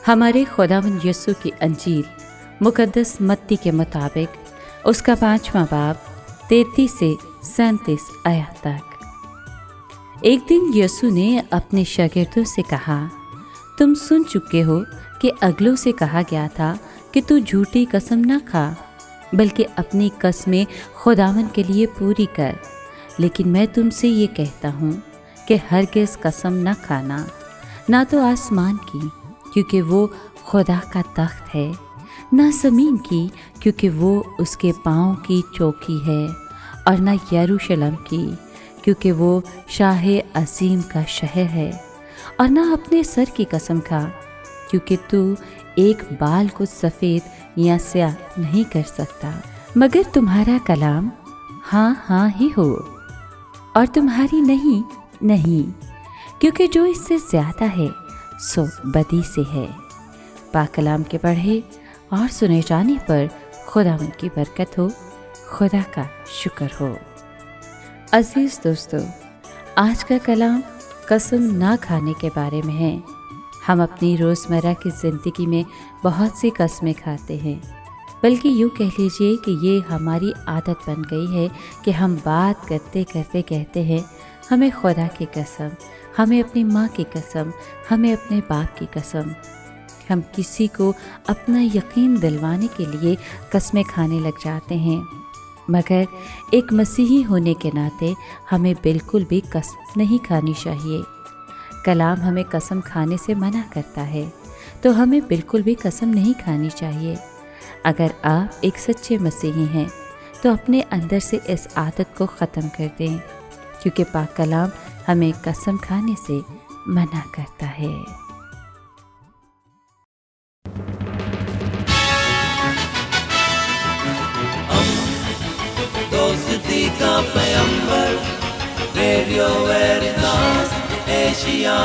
हमारे खुदावंद यीशु की अंजील मुकद्दस मत्ती के मुताबिक उसका 5वां बाब 33 से 37 आयत तक। एक दिन यीशु ने अपने शागिर्दों से कहा, तुम सुन चुके हो कि अगलों से कहा गया था कि तू झूठी कसम न खा, बल्कि अपनी कसमें खुदावंद के लिए पूरी कर। लेकिन मैं तुमसे ये कहता हूँ कि हरगिज़ कसम न खाना, ना तो आसमान की, क्योंकि वो खुदा का तख्त है, ना ज़मीन की, क्योंकि वो उसके पाँव की चौकी है, और ना यरूशलेम की, क्योंकि वो शाह अज़ीम का शहर है, और ना अपने सर की कसम खा, क्योंकि तू एक बाल को सफ़ेद या स्याह नहीं कर सकता, मगर तुम्हारा कलाम हाँ हाँ ही हो और तुम्हारी नहीं नहीं, क्योंकि जो इससे ज़्यादा है सो बदी से है। पाक कलाम के पढ़े और सुने जाने पर खुदावंद की बरकत हो, खुदा का शुक्र हो। अज़ीज़ दोस्तों, आज का कलाम कसम ना खाने के बारे में है। हम अपनी रोज़मर्रा की ज़िंदगी में बहुत सी कस्में खाते हैं, बल्कि यूँ कह लीजिए कि ये हमारी आदत बन गई है कि हम बात करते करते कहते हैं, हमें खुदा की कसम, हमें अपनी माँ की कसम, हमें अपने बाप की कसम। हम किसी को अपना यकीन दिलवाने के लिए कस्में खाने लग जाते हैं, मगर एक मसीही होने के नाते हमें बिल्कुल भी कसम नहीं खानी चाहिए। कलाम हमें कसम खाने से मना करता है, तो हमें बिल्कुल भी कसम नहीं खानी चाहिए। अगर आप एक सच्चे मसीही हैं तो अपने अंदर से इस आदत को ख़त्म कर दें, क्योंकि पाक कलाम हमें कसम खाने से मना करता है। दोस्ती का पैगंबर, रेडियो वेरितास एशिया।